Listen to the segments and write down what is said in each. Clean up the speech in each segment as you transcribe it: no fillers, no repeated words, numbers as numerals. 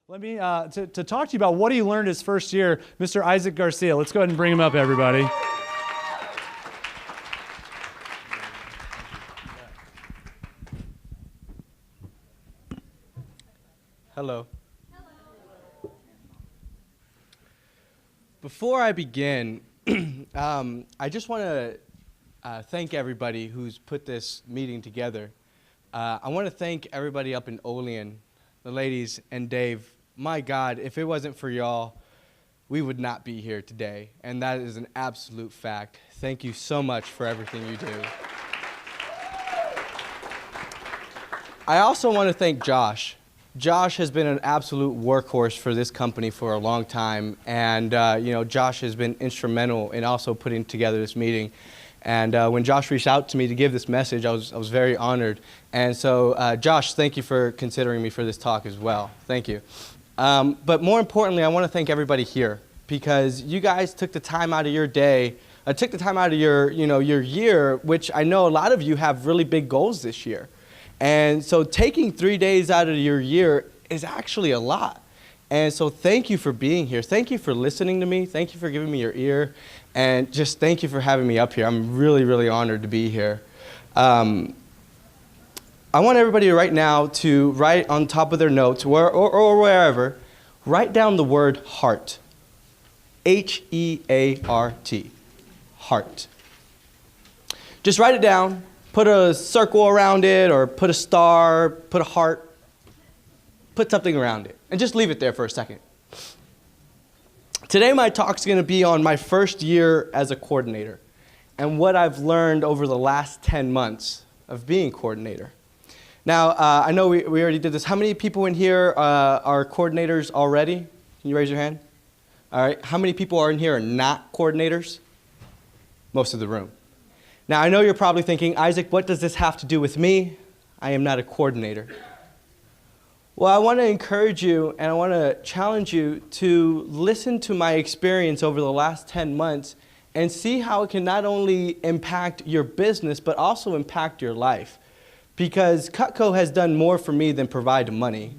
Let me, to talk to you about what he learned his first year, Mr. Isaac Garcia. Let's go ahead and bring him up, everybody. Hello. Before I begin, I just want to thank everybody who's put this meeting together. I want to thank everybody up in Olean, the ladies and Dave. My God, if it wasn't for y'all, we would not be here today, and that is an absolute fact. Thank you so much for everything you do. I also want to thank Josh. Josh has been an absolute workhorse for this company for a long time, and Josh has been instrumental in also putting together this meeting. And when Josh reached out to me to give this message, I was very honored. And so, Josh, thank you for considering me for this talk as well. Thank you. But more importantly, I want to thank everybody here, because you guys took the time out of your day, took the time out of your year, which I know a lot of you have really big goals this year. And so taking 3 days out of your year is actually a lot. And so thank you for being here. Thank you for listening to me. Thank you for giving me your ear. And just thank you for having me up here. I'm really, really honored to be here. I want everybody right now to write on top of their notes, or wherever, write down the word heart. H-E-A-R-T. Heart. Just write it down. Put a circle around it, or put a star, put a heart. Put something around it. And just leave it there for a second. Today my talk's going to be on my first year as a coordinator and what I've learned over the last 10 months of being coordinator. Now, I know we already did this. How many people in here are coordinators already? Can you raise your hand? All right. How many people are in here are not coordinators? Most of the room. Now, I know you're probably thinking, Isaac, what does this have to do with me? I am not a coordinator. Well, I want to encourage you and I want to challenge you to listen to my experience over the last 10 months and see how it can not only impact your business, but also impact your life. Because Cutco has done more for me than provide money.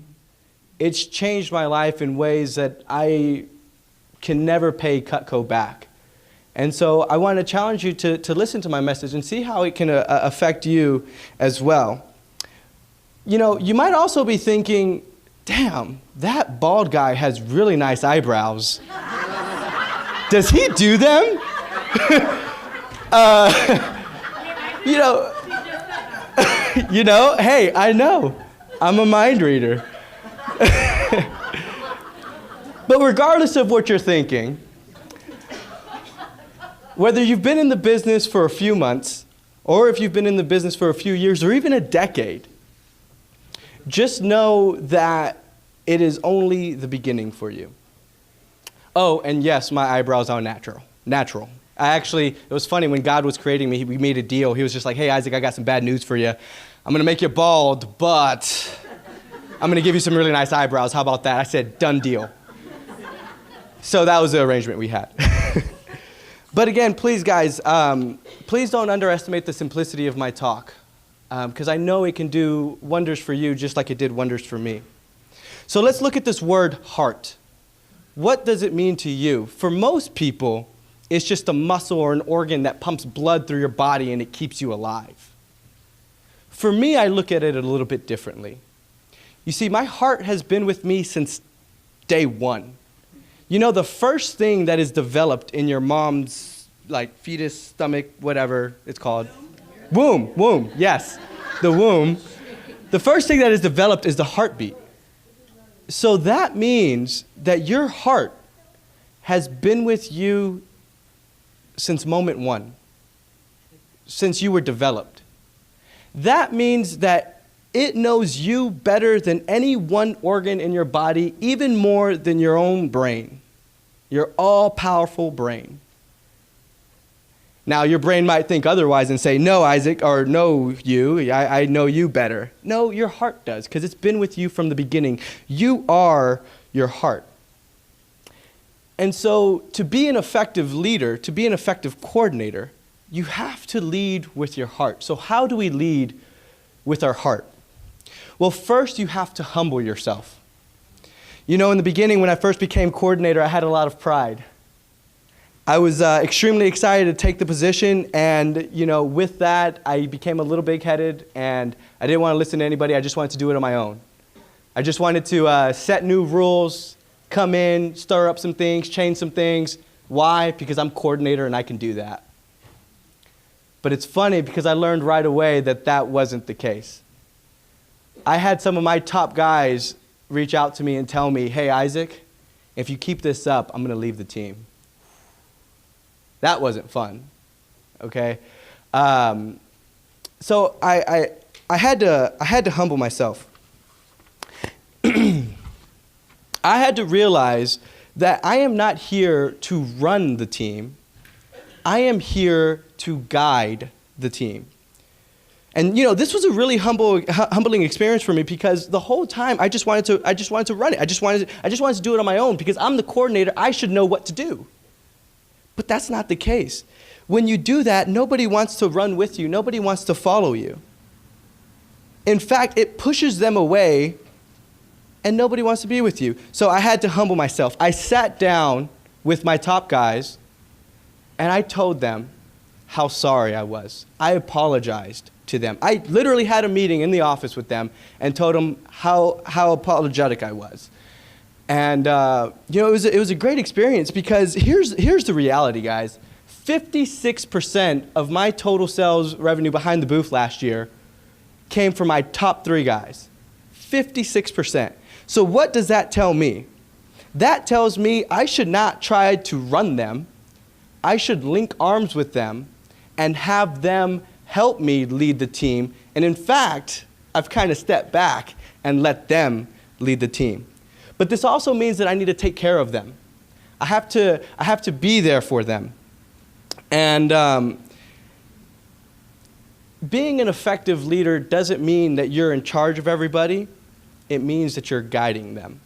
It's changed my life in ways that I can never pay Cutco back. And so I want to challenge you to listen to my message and see how it can affect you as well. You know, you might also be thinking, damn, that bald guy has really nice eyebrows. Does he do them? Hey, I know. I'm a mind reader. But regardless of what you're thinking, whether you've been in the business for a few months, or if you've been in the business for a few years, or even a decade, just know that it is only the beginning for you. Oh, and yes, my eyebrows are natural. It was funny, when God was creating me, we made a deal. He was just like, hey, Isaac, I got some bad news for you. I'm going to make you bald, but I'm going to give you some really nice eyebrows. How about that? I said, done deal. So that was the arrangement we had. But again, please, guys, please don't underestimate the simplicity of my talk, because I know it can do wonders for you just like it did wonders for me. So let's look at this word heart. What does it mean to you? For most people, it's just a muscle or an organ that pumps blood through your body and it keeps you alive. For me, I look at it a little bit differently. You see, my heart has been with me since day one. You know, the first thing that is developed in your mom's, fetus, stomach, whatever it's called. Womb, yes, the womb. The first thing that is developed is the heartbeat. So that means that your heart has been with you since moment one, since you were developed. That means that it knows you better than any one organ in your body, even more than your own brain, your all-powerful brain. Now, your brain might think otherwise and say, no, Isaac, or no, you, I know you better. No, your heart does, because it's been with you from the beginning. You are your heart. And so to be an effective leader, to be an effective coordinator, you have to lead with your heart. So how do we lead with our heart? Well, first you have to humble yourself. You know, in the beginning, when I first became coordinator, I had a lot of pride. I was extremely excited to take the position, and you know, with that, I became a little big-headed, and I didn't want to listen to anybody. I just wanted to do it on my own. I just wanted to set new rules, come in, stir up some things, change some things. Why? Because I'm coordinator and I can do that. But it's funny because I learned right away that that wasn't the case. I had some of my top guys reach out to me and tell me, hey, Isaac, if you keep this up, I'm going to leave the team. That wasn't fun, okay? So I had to humble myself. I had to realize that I am not here to run the team. I am here to guide the team. And you know, this was a really humbling experience for me because the whole time I just wanted to run it. I just wanted to do it on my own because I'm the coordinator. I should know what to do. But that's not the case. When you do that, nobody wants to run with you. Nobody wants to follow you. In fact, it pushes them away and nobody wants to be with you. So I had to humble myself. I sat down with my top guys and I told them how sorry I was. I apologized to them. I literally had a meeting in the office with them and told them how apologetic I was. And you know, it was a great experience because here's the reality, guys. 56% of my total sales revenue behind the booth last year came from my top 3 guys. 56%. So what does that tell me? That tells me I should not try to run them. I should link arms with them and have them help me lead the team. And in fact, I've kind of stepped back and let them lead the team. But this also means that I need to take care of them. I have to be there for them. And being an effective leader doesn't mean that you're in charge of everybody. It means that you're guiding them.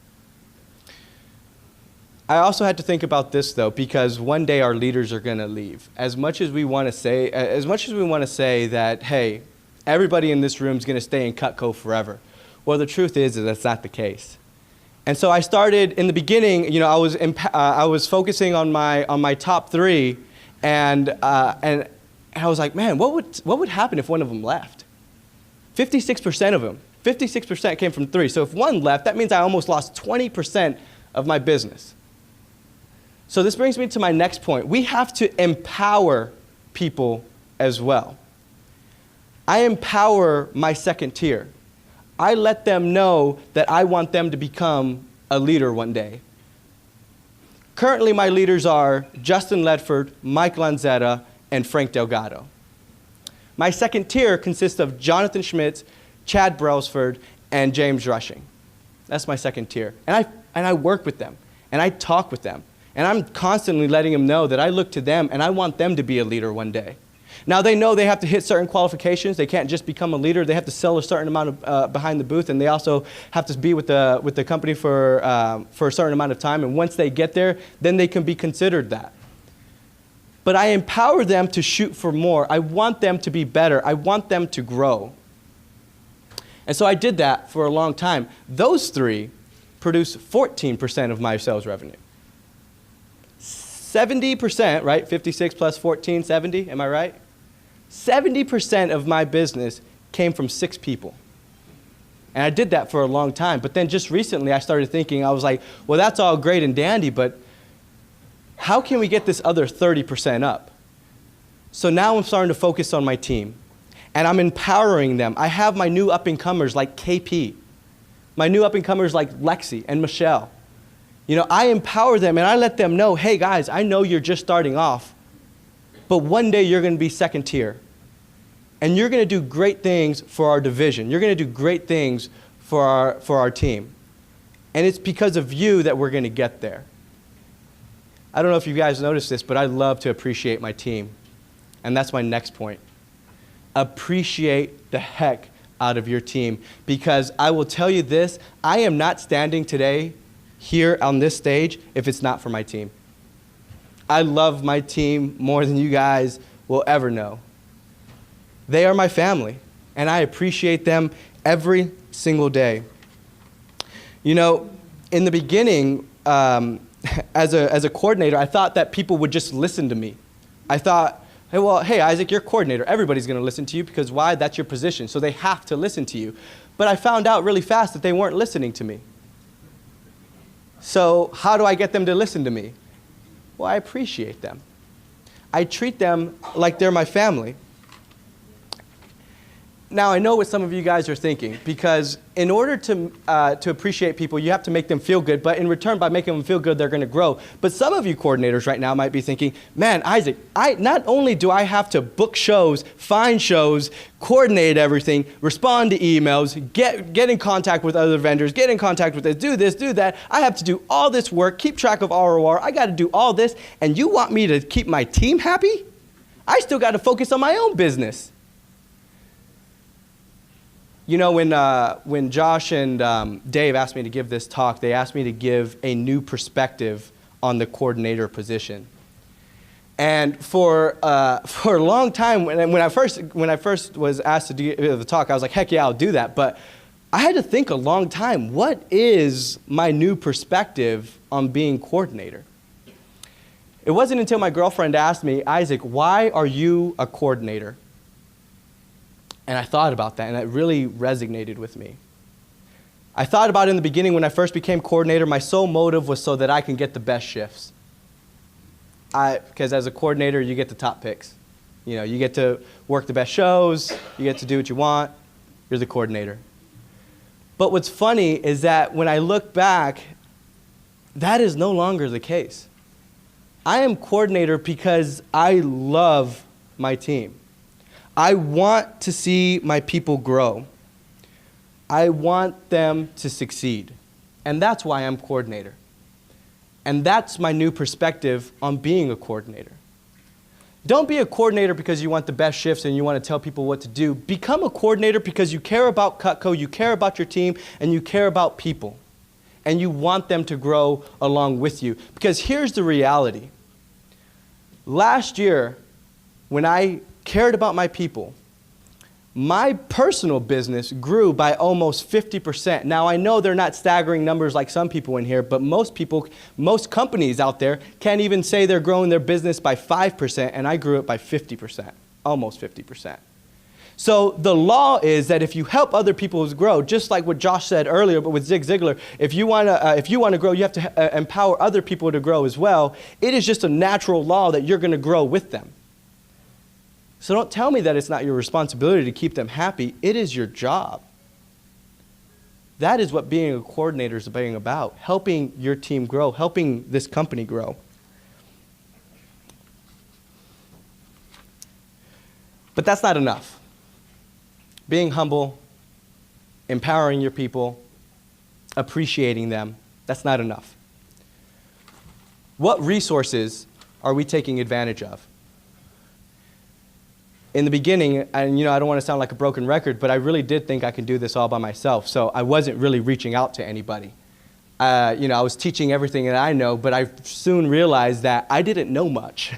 I also had to think about this though, because one day our leaders are going to leave. As much as we want to say that, hey, everybody in this room is going to stay in Cutco forever. Well, the truth is that that's not the case. And so I started in the beginning. You know, I was focusing on my top 3, and I was like, man, what would happen if one of them left? 56% of them. 56% came from 3. So if one left, that means I almost lost 20% of my business. So this brings me to my next point. We have to empower people as well. I empower my second tier. I let them know that I want them to become a leader one day. Currently, my leaders are Justin Ledford, Mike Lanzetta, and Frank Delgado. My second tier consists of Jonathan Schmitz, Chad Brailsford, and James Rushing. That's my second tier. And I work with them, and I talk with them, and I'm constantly letting them know that I look to them, and I want them to be a leader one day. Now, they know they have to hit certain qualifications. They can't just become a leader. They have to sell a certain amount of behind the booth, and they also have to be with the company for a certain amount of time. And once they get there, then they can be considered that. But I empower them to shoot for more. I want them to be better. I want them to grow. And so I did that for a long time. Those 3 produce 14% of my sales revenue. 70%, right? 56 plus 14, 70, am I right? 70% of my business came from 6 people. And I did that for a long time. But then just recently I started thinking, I was like, well, that's all great and dandy, but how can we get this other 30% up? So now I'm starting to focus on my team. And I'm empowering them. I have my new up-and-comers like KP. My new up-and-comers like Lexi and Michelle. You know, I empower them and I let them know, hey guys, I know you're just starting off, but one day you're going to be second tier. And you're going to do great things for our division. You're going to do great things for our team. And it's because of you that we're going to get there. I don't know if you guys noticed this, but I love to appreciate my team. And that's my next point. Appreciate the heck out of your team. Because I will tell you this, I am not standing today here on this stage if it's not for my team. I love my team more than you guys will ever know. They are my family, and I appreciate them every single day. You know, in the beginning, as a coordinator, I thought that people would just listen to me. I thought, hey, Isaac, you're a coordinator. Everybody's going to listen to you because why? That's your position. So they have to listen to you. But I found out really fast that they weren't listening to me. So how do I get them to listen to me? Well, I appreciate them. I treat them like they're my family. Now, I know what some of you guys are thinking, because in order to appreciate people, you have to make them feel good, but in return, by making them feel good, they're going to grow. But some of you coordinators right now might be thinking, man, Isaac, not only do I have to book shows, find shows, coordinate everything, respond to emails, get in contact with other vendors, get in contact with this, do that. I have to do all this work, keep track of ROR. I got to do all this, and you want me to keep my team happy? I still got to focus on my own business. You know, when Josh and Dave asked me to give this talk, they asked me to give a new perspective on the coordinator position. And for a long time, when I first was asked to do the talk, I was like, heck yeah, I'll do that. But I had to think a long time, what is my new perspective on being coordinator? It wasn't until my girlfriend asked me, Isaac, why are you a coordinator? And I thought about that, and it really resonated with me. I thought about it in the beginning when I first became coordinator. My sole motive was so that I can get the best shifts. Because as a coordinator, you get the top picks. You know, you get to work the best shows. You get to do what you want. You're the coordinator. But what's funny is that when I look back, that is no longer the case. I am coordinator because I love my team. I want to see my people grow. I want them to succeed. And that's why I'm coordinator. And that's my new perspective on being a coordinator. Don't be a coordinator because you want the best shifts and you want to tell people what to do. Become a coordinator because you care about Cutco, you care about your team, and you care about people. And you want them to grow along with you. Because here's the reality. Last year, when I cared about my people, my personal business grew by almost 50%. Now, I know they're not staggering numbers like some people in here, but most companies out there can't even say they're growing their business by 5%, and I grew it by 50%, almost 50%. So the law is that if you help other people grow, just like what Josh said earlier, but with Zig Ziglar, if you want to grow, you have to empower other people to grow as well. It is just a natural law that you're going to grow with them. So don't tell me that it's not your responsibility to keep them happy. It is your job. That is what being a coordinator is being about, helping your team grow, helping this company grow. But that's not enough. Being humble, empowering your people, appreciating them, that's not enough. What resources are we taking advantage of? In the beginning, and I don't want to sound like a broken record, but I really did think I could do this all by myself. So I wasn't really reaching out to anybody. I was teaching everything that I know, but I soon realized that I didn't know much.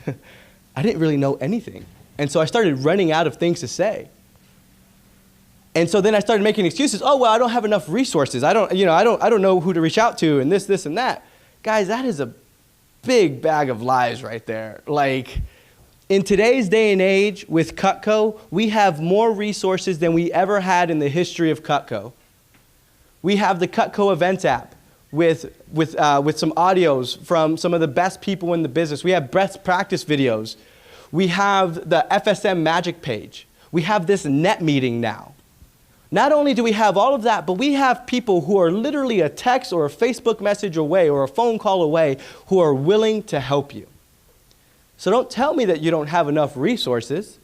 I didn't really know anything. And so I started running out of things to say. And so then I started making excuses. Oh, well, I don't have enough resources. I don't know who to reach out to, and this, and that. Guys, that is a big bag of lies right there. Like, in today's day and age with Cutco, we have more resources than we ever had in the history of Cutco. We have the Cutco Events app with some audios from some of the best people in the business. We have best practice videos. We have the FSM Magic page. We have this net meeting now. Not only do we have all of that, but we have people who are literally a text or a Facebook message away or a phone call away who are willing to help you. So don't tell me that you don't have enough resources.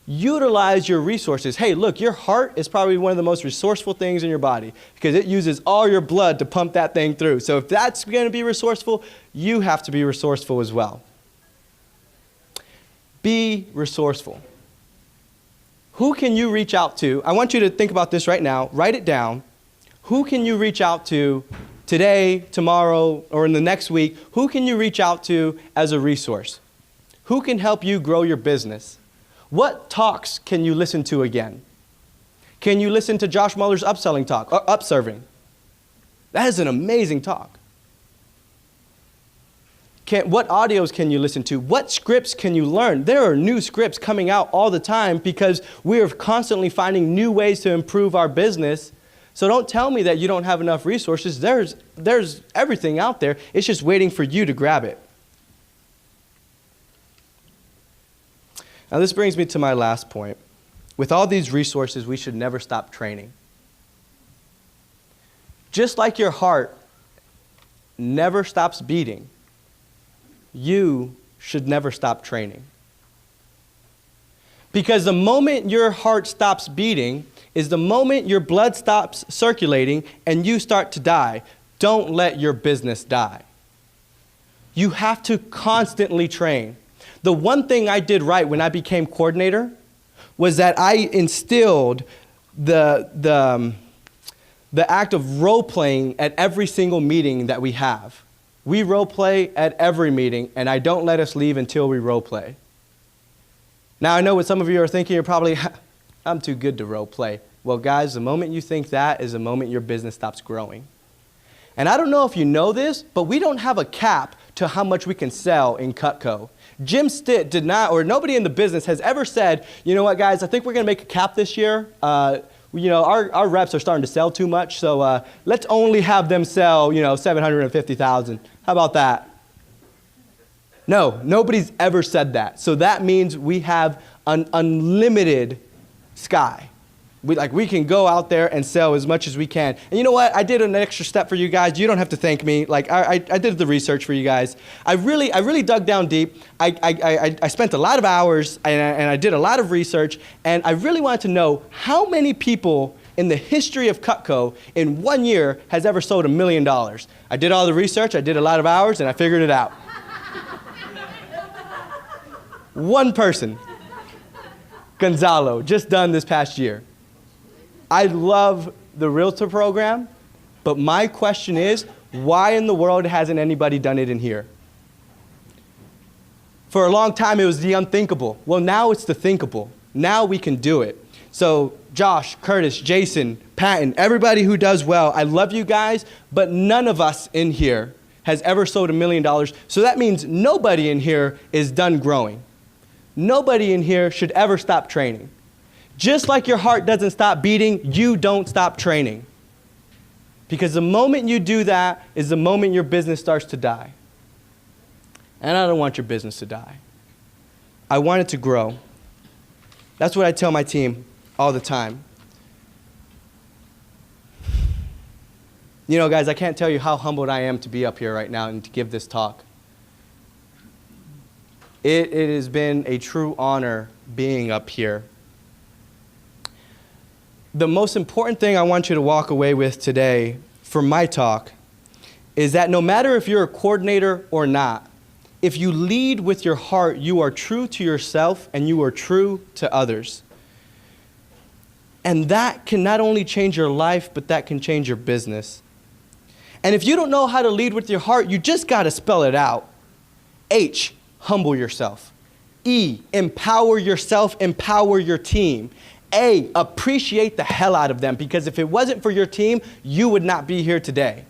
Utilize your resources. Hey, look, your heart is probably one of the most resourceful things in your body because it uses all your blood to pump that thing through. So if that's going to be resourceful, you have to be resourceful as well. Be resourceful. Who can you reach out to? I want you to think about this right now. Write it down. Who can you reach out to today, tomorrow, or in the next week? Who can you reach out to as a resource? Who can help you grow your business? What talks can you listen to again? Can you listen to Josh Muller's upselling talk, or upserving? That is an amazing talk. What audios can you listen to? What scripts can you learn? There are new scripts coming out all the time because we are constantly finding new ways to improve our business. So don't tell me that you don't have enough resources. There's everything out there. It's just waiting for you to grab it. Now this brings me to my last point. With all these resources, we should never stop training. Just like your heart never stops beating, you should never stop training. Because the moment your heart stops beating is the moment your blood stops circulating and you start to die. Don't let your business die. You have to constantly train. The one thing I did right when I became coordinator was that I instilled the act of role-playing at every single meeting that we have. We role-play at every meeting, and I don't let us leave until we role-play. Now, I know what some of you are thinking. You're probably, I'm too good to role-play. Well, guys, the moment you think that is the moment your business stops growing. And I don't know if you know this, but we don't have a cap to how much we can sell in Cutco. Jim Stitt did not, or nobody in the business has ever said, you know what, guys, I think we're going to make a cap this year. Our reps are starting to sell too much, so let's only have them sell, $750,000. How about that? No, nobody's ever said that. So that means we have an unlimited sky. We can go out there and sell as much as we can. And you know what? I did an extra step for you guys. You don't have to thank me. I did the research for you guys. I really dug down deep. I spent a lot of hours and I did a lot of research. And I really wanted to know how many people in the history of Cutco in 1 year has ever sold $1 million. I did all the research. I did a lot of hours and I figured it out. One person, Gonzalo, just done this past year. I love the Realtor program, but my question is, why in the world hasn't anybody done it in here? For a long time, it was the unthinkable. Well, now it's the thinkable. Now we can do it. So Josh, Curtis, Jason, Patton, everybody who does well, I love you guys, but none of us in here has ever sold $1 million. So that means nobody in here is done growing. Nobody in here should ever stop training. Just like your heart doesn't stop beating, you don't stop training. Because the moment you do that is the moment your business starts to die. And I don't want your business to die. I want it to grow. That's what I tell my team all the time. You know, guys, I can't tell you how humbled I am to be up here right now and to give this talk. It has been a true honor being up here. The most important thing I want you to walk away with today from my talk is that no matter if you're a coordinator or not, if you lead with your heart, you are true to yourself and you are true to others. And that can not only change your life, but that can change your business. And if you don't know how to lead with your heart, you just got to spell it out. H, humble yourself. E, empower yourself, empower your team. A, appreciate the hell out of them, because if it wasn't for your team, you would not be here today.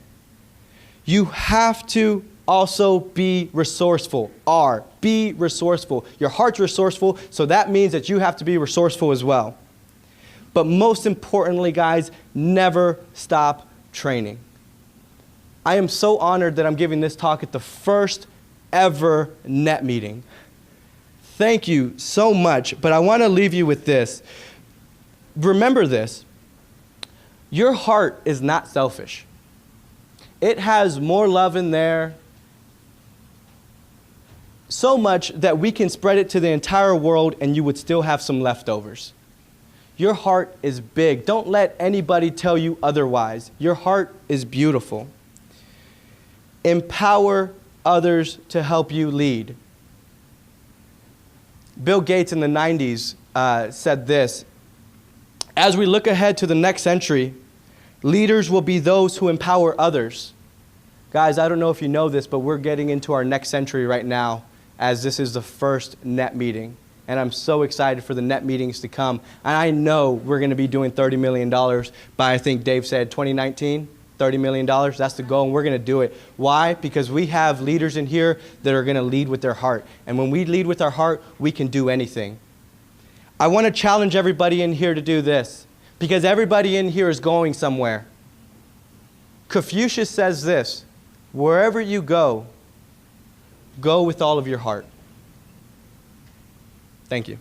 You have to also be resourceful. R, be resourceful. Your heart's resourceful, so that means that you have to be resourceful as well. But most importantly, guys, never stop training. I am so honored that I'm giving this talk at the first ever net meeting. Thank you so much, but I want to leave you with this. Remember this. Your heart is not selfish. It has more love in there, so much that we can spread it to the entire world and you would still have some leftovers. Your heart is big. Don't let anybody tell you otherwise. Your heart is beautiful. Empower others to help you lead. Bill Gates in the 90s said this: as we look ahead to the next century, leaders will be those who empower others. Guys, I don't know if you know this, but we're getting into our next century right now, as this is the first net meeting. And I'm so excited for the net meetings to come. And I know we're going to be doing $30 million by, I think Dave said, 2019. $30 million, that's the goal, and we're going to do it. Why? Because we have leaders in here that are going to lead with their heart. And when we lead with our heart, we can do anything. I want to challenge everybody in here to do this, because everybody in here is going somewhere. Confucius says this, wherever you go, go with all of your heart. Thank you.